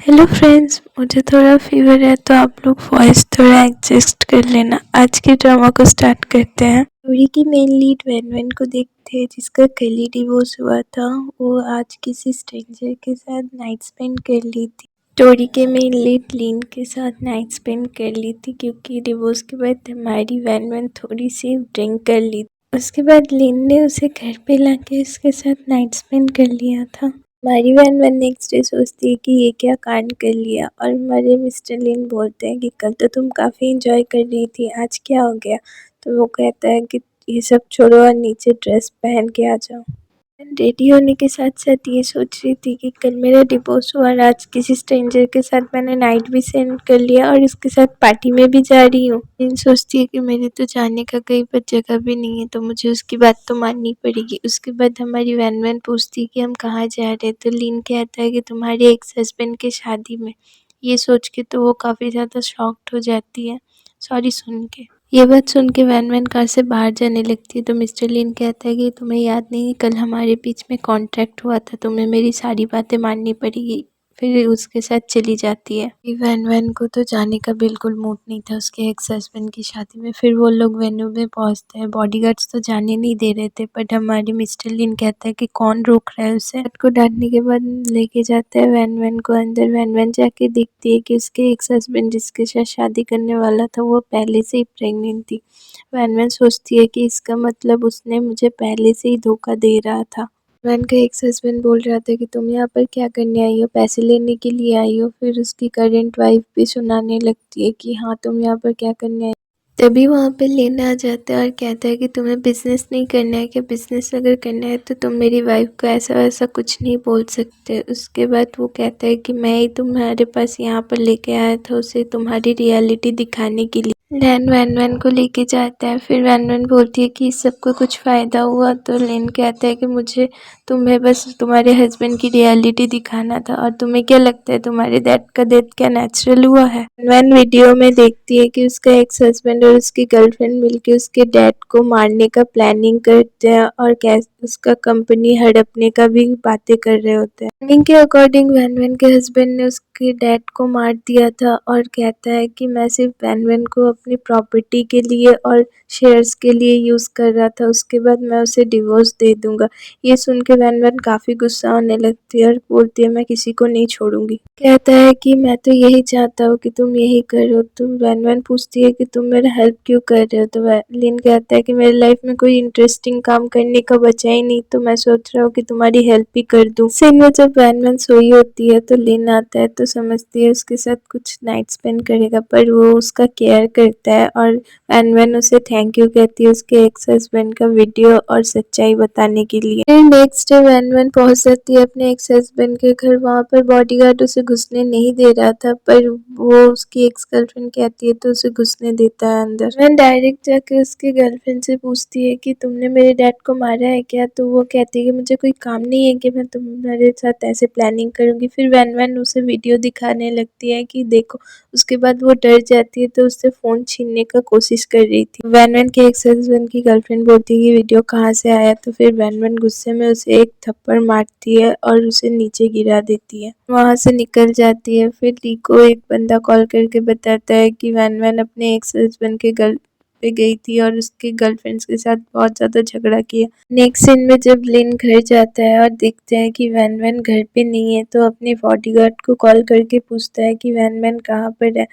Hello friends, मुझे थोड़ा fever है तो आप लोग वॉइस थोड़ा एडजस्ट कर लेना। आज के ड्रामा को स्टार्ट करते हैं। स्टोरी की मेन लीड वैन वैन को देखते हैं जिसका कल ही डिवोर्स हुआ था। वो आज किसी स्ट्रेंजर के साथ नाइट स्पेंड कर ली थी। स्टोरी के मेन लीड लिन के साथ नाइट स्पेंड कर ली थी क्योंकि डिवोर्स के बाद हमारी वैन वैन थोड़ी सी ड्रिंक कर ली। उसके बाद लिन ने उसे घर पे लाके उसके साथ नाइट स्पेंड कर लिया था। हमारी वैन वैन नेक्स्ट डे सोचती है कि ये क्या कांड कर लिया और हमारे मिस्टर लिन बोलते हैं कि कल तो तुम काफ़ी इंजॉय कर रही थी, आज क्या हो गया। तो वो कहता है कि ये सब छोड़ो और नीचे ड्रेस पहन के आ जाओ। रेडी होने के साथ साथ ये सोच रही थी कि कल मेरा डिवोर्स हुआ और आज किसी स्ट्रेंजर के साथ मैंने नाइट भी सेंड कर लिया और इसके साथ पार्टी में भी जा रही हूँ। लिन सोचती है कि मेरे तो जाने का कहीं पर जगह भी नहीं है तो मुझे उसकी बात तो माननी पड़ेगी। उसके बाद हमारी वैन वैन पूछती है कि हम कहाँ जा रहे हैं, तो लिन कहता है कि तुम्हारे एक्स हस्बैंड की शादी में। ये सोच के तो वो काफ़ी ज़्यादा शॉक्ड हो जाती है सॉरी सुन के। ये बात सुन के वैन वैन कार से बाहर जाने लगती है तो मिस्टर लिन कहता है कि तुम्हें याद नहीं, कल हमारे बीच में कॉन्ट्रैक्ट हुआ था, तुम्हें मेरी सारी बातें माननी पड़ेगी। फिर उसके साथ चली जाती है। वैन वैन को तो जाने का बिल्कुल मूड नहीं था उसके एक्स हस्बैंड की शादी में। फिर वो लोग वेन्यू में पहुंचते हैं। बॉडीगार्ड्स तो जाने नहीं दे रहे थे बट हमारे मिस्टर लिन कहता है कि कौन रोक रहा है उसे। को डांटने के बाद लेके जाता है वैन वैन को अंदर। वैन वैन जाके देखती है कि उसके एक्स हस्बैंड जिसके साथ शादी करने वाला था वो पहले से ही प्रेग्नेंट थी। वैन वैन सोचती है कि इसका मतलब उसने मुझे पहले से ही धोखा दे रहा था। वैन का एक्स हस्बैंड बोल रहा था कि तुम यहाँ पर क्या करने आई हो, पैसे लेने के लिए आई हो। फिर उसकी करंट वाइफ भी सुनाने लगती है कि हाँ तुम यहाँ पर क्या करने आई। तभी वहाँ पे लेना आ जाता है और कहता है कि तुम्हें बिजनेस नहीं करना है क्या, बिजनेस अगर करना है तो तुम मेरी वाइफ को ऐसा वैसा कुछ नहीं बोल सकते। उसके बाद वो कहता है कि मैं ही तुम्हारे पास यहाँ पर लेके आया था उसे तुम्हारी रियलिटी दिखाने के लिए। लैन वैन वैन को लेके जाता है। फिर वैन वैन बोलती है कि इस सबको कुछ फ़ायदा हुआ, तो लेन कहता है कि मुझे तुम्हें बस तुम्हारे हस्बैंड की रियलिटी दिखाना था और तुम्हें क्या लगता है तुम्हारे डैड का डेथ क्या नेचुरल हुआ है। वैन वीडियो में देखती है कि उसका एक्स हस्बैंड और उसकी गर्लफ्रेंड मिलकर उसके डैड को मारने का प्लानिंग करते हैं और उसका कंपनी हड़पने का भी बातें कर रहे होते हैं। प्लानिंग के अकॉर्डिंग वैन वैन के हस्बैंड ने उसके डैड को मार दिया था और कहता है कि मैं सिर्फ वैन वैन को अपनी प्रॉपर्टी के लिए और शेयर्स के लिए यूज़ कर रहा था, उसके बाद मैं उसे डिवोर्स दे दूंगा। ये सुन के वैन वैन काफ़ी गुस्सा होने लगती है और बोलती है मैं किसी को नहीं छोड़ूंगी। कहता है कि मैं तो यही चाहता हूँ कि तुम यही करो। तो वैन वैन पूछती है कि तुम मेरा हेल्प क्यों कर रहे हो। तो लिन कहता है कि मेरी लाइफ में कोई इंटरेस्टिंग काम करने का बचा ही नहीं तो मैं सोच रहा हूँ कि तुम्हारी हेल्प ही कर दूँ। सीन में जब वैन वैन सोई होती है तो लिन आता है तो समझती है उसके साथ कुछ नाइट स्पेंड करेगा, पर वो उसका केयर करता है और वैन वैन उसे थैंक यू कहती है उसके एक्स हस्बैंड का वीडियो और सच्चाई बताने के लिए। फिर नेक्स्ट डे वैन वैन पहुंच जाती है अपने एक्स हस्बैंड के घर। वहाँ पर बॉडीगार्ड उसे घुसने नहीं दे रहा था पर वो उसकी एक्स गर्लफ्रेंड कहती है तो उसे घुसने देता है अंदर। वैन डायरेक्ट जाके उसकी गर्लफ्रेंड से पूछती है कि तुमने मेरे डैड को मारा है क्या। तो वो कहती है कि मुझे कोई काम नहीं है कि मैं तुम्हारे साथ ऐसे प्लानिंग करूंगी। फिर वैन वैन उसे वीडियो दिखाने लगती है कि देखो। उसके बाद वो डर जाती है तो उससे फ़ोन छीनने का कोशिश कर रही थी। वैन वैन के एक्स हस्बैंड की गर्लफ्रेंड बोलती है कि वीडियो कहाँ से आया। तो फिर वैन वैन गुस्से में उसे एक थप्पड़ मारती है और उसे नीचे गिरा देती है। वहाँ से निकल जाती है। फिर ली को एक बंदा कॉल करके बताता है कि वैन वैन अपने एक्स हस्बैंड के घर पे गई थी और उसके गर्लफ्रेंड्स के साथ बहुत ज़्यादा झगड़ा किया। नेक्स्ट सीन में जब लिन घर जाता है और देखते हैं कि वैन वैन घर पे नहीं है तो अपने बॉडीगार्ड को कॉल करके पूछता है कि वैन वैन कहाँ पर है।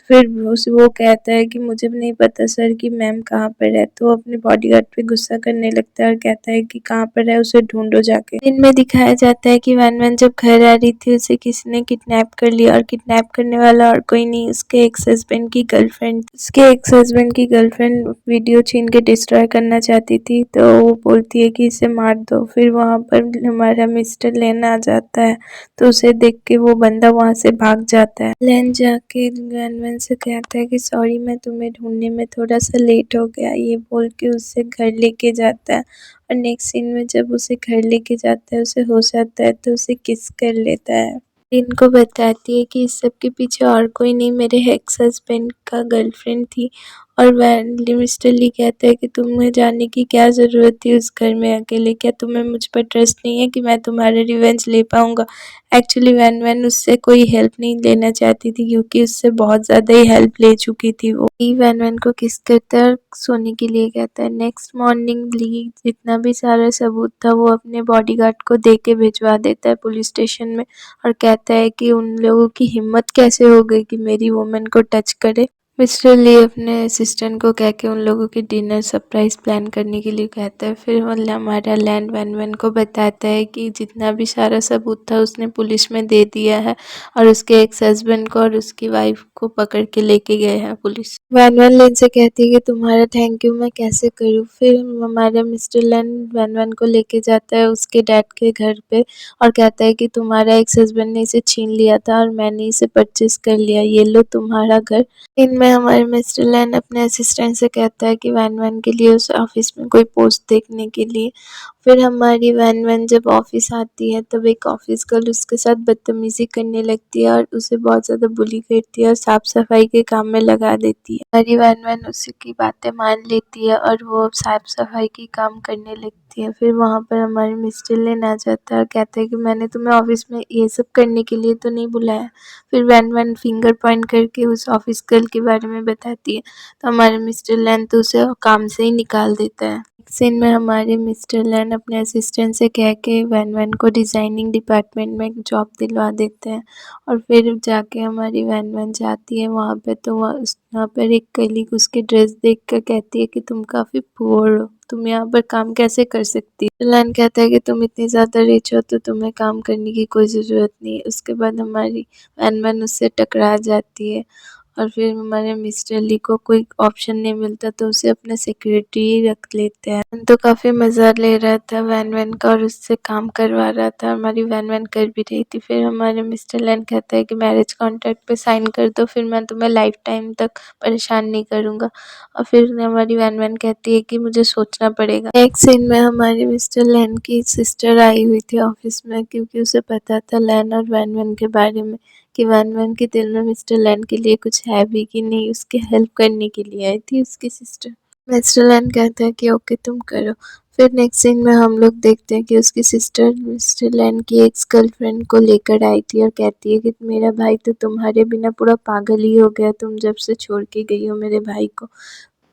फिर वो कहता है कि मुझे भी नहीं पता सर कि मैम कहाँ पर है। तो वो अपने बॉडीगार्ड पे गुस्सा करने लगता है और कहता है कि कहाँ पर है उसे ढूंढो जाके। इनमें दिखाया जाता है कि वैन वैन जब घर आ रही थी उसे किसी ने किडनैप कर लिया और किडनैप करने वाला और कोई नहीं उसके एक्स हस्बैंड की गर्लफ्रेंड। उसके एक्स हस्बैंड की गर्लफ्रेंड वीडियो छीन के डिस्ट्रॉय करना चाहती थी तो वो बोलती है कि इसे मार दो। फिर वहाँ पर हमारा मिस्टर लेना आ जाता है तो उसे देख के वो बंदा वहाँ से भाग जाता है। लेन जाके वैन वैन से कहता है कि सॉरी मैं तुम्हें ढूंढने में थोड़ा सा लेट हो गया। ये बोल के उसे घर लेके जाता है और नेक्स्ट सीन में जब उसे घर लेके जाता है उसे होश आता है तो उसे किस कर लेता है। इनको बताती है कि इस सब के पीछे और कोई नहीं मेरे एक्स हस्बैंड का गर्लफ्रेंड थी और वैन मिस्टर ली कहता है कि तुम्हें जाने की क्या ज़रूरत थी उस घर में अकेले, क्या तुम्हें मुझ पर ट्रस्ट नहीं है कि मैं तुम्हारा रिवेंज ले पाऊँगा। एक्चुअली वैन वैन उससे कोई हेल्प नहीं लेना चाहती थी क्योंकि उससे बहुत ज़्यादा ही हेल्प ले चुकी थी वो। ली वैन वैन को किस करता है और सोने के लिए कहता है। नेक्स्ट मॉर्निंग ली जितना भी सारा सबूत था वो अपने बॉडीगार्ड को दे के भिजवा देता है पुलिस स्टेशन में और कहता है कि उन लोगों की हिम्मत कैसे हो गई कि मेरी वुमन को टच करे। मिस्टर ली अपने असिस्टेंट को कह के उन लोगों की डिनर सरप्राइज प्लान करने के लिए कहता है। फिर वो हमारा लैंड वैन वैन को बताता है कि जितना भी सारा सबूत था उसने पुलिस में दे दिया है और उसके एक्स हस्बैंड को और उसकी वाइफ को पकड़ के लेके गए हैं पुलिस। वैन वैन लेन से कहती है कि तुम्हारा थैंक यू मैं कैसे करूँ। फिर हमारा मिस्टर लैंड वैन वैन को लेके जाता है उसके डैड के घर पे और कहता है कि तुम्हारा एक्स हस्बैंड ने इसे छीन लिया था और मैंने इसे परचेज कर लिया, ये लो तुम्हारा घर। इनमें हमारे मिस्टर लैन अपने असिस्टेंट से कहता है कि वैन वैन के लिए उस ऑफिस में कोई पोस्ट देखने के लिए। फिर हमारी वैन वैन जब ऑफिस आती है तब एक ऑफिस गर्ल उसके साथ बदतमीजी करने लगती है और उसे बहुत ज़्यादा बुली करती है और साफ सफाई के काम में लगा देती है। हमारी वैन वैन उसकी बातें मान लेती है और वो साफ सफाई की काम करने लगती है। फिर वहाँ पर हमारे मिस्टर लैन आ जाता है और कहता है कि मैंने तुम्हें ऑफिस में ये सब करने के लिए तो नहीं बुलाया। फिर वैन वैन फिंगर पॉइंट करके उस ऑफिस गर्ल के बारे में बताती है तो हमारे मिस्टर लैन तो उसे काम से ही निकाल देता है। सीन में हमारे मिस्टर लैन अपने असिस्टेंट से कह के वैन वैन को डिज़ाइनिंग डिपार्टमेंट में जॉब दिलवा देते हैं और फिर जाके हमारी वैन वैन जाती है वहाँ पे तो वहाँ पर एक कलीग उसकी ड्रेस देख कर कहती है कि तुम काफ़ी पुअर हो, तुम यहाँ पर काम कैसे कर सकती हो। लैन कहता है कि तुम इतनी ज़्यादा रिच हो तो तुम्हें काम करने की कोई ज़रूरत नहीं है। उसके बाद हमारी वैन वैन उससे टकरा जाती है और फिर हमारे मिस्टर ली को कोई ऑप्शन नहीं मिलता तो उसे अपना सेक्रेटरी ही रख लेते हैं। तो काफ़ी मज़ा ले रहा था वैन वैन का और उससे काम करवा रहा था, हमारी वैन वैन कर भी रही थी। फिर हमारे मिस्टर लैन कहता है कि मैरिज कॉन्ट्रैक्ट पे साइन कर दो, फिर मैं तुम्हें लाइफ टाइम तक परेशान नहीं करूँगा। और फिर हमारी वैन वैन कहती है कि मुझे सोचना पड़ेगा। एक सीन में हमारे मिस्टर लैन की सिस्टर आई हुई थी ऑफिस में क्योंकि उसे पता था लैन और वैन वैन के बारे में कि वैन वैन के दिल में मिस्टर लैन के लिए कुछ है भी कि नहीं, उसकी हेल्प करने के लिए आई थी उसकी सिस्टर। मिस्टर लैन कहता है कि ओके तुम करो। फिर नेक्स्ट सीन में हम लोग देखते हैं कि उसकी सिस्टर मिस्टर लैन की एक्स गर्लफ्रेंड को लेकर आई थी और कहती है कि मेरा भाई तो तुम्हारे बिना पूरा पागल ही हो गया, तुम जब से छोड़ के गई हो मेरे भाई को।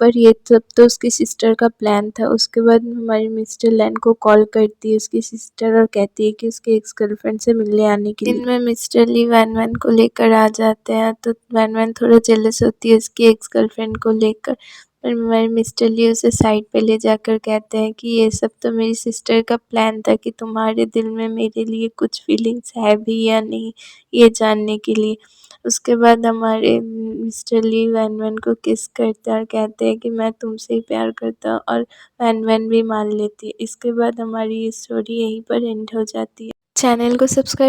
पर ये सब तो उसकी सिस्टर का प्लान था। उसके बाद हमारी मिस्टर लैन को कॉल करती है उसकी सिस्टर और कहती है कि उसकी एक्स गर्लफ्रेंड से मिलने आने के लिए। इनमें मिस्टर ली वैन वैन को लेकर आ जाते हैं तो वैन वैन थोड़ा जेलस होती है उसकी एक्स गर्लफ्रेंड को लेकर। पर हमारे मिस्टर ली उसे साइड पे ले जाकर कहते हैं कि ये सब तो मेरी सिस्टर का प्लान था कि तुम्हारे दिल में मेरे लिए कुछ फीलिंग्स है भी या नहीं, ये जानने के लिए। उसके बाद हमारे मिस्टर ली वैन वैन को किस करते हैं और कहते हैं कि मैं तुमसे ही प्यार करता हूँ और वैन वैन भी मान लेती है। इसके बाद हमारी ये स्टोरी यहीं पर एंड हो जाती है। चैनल को सब्सक्राइब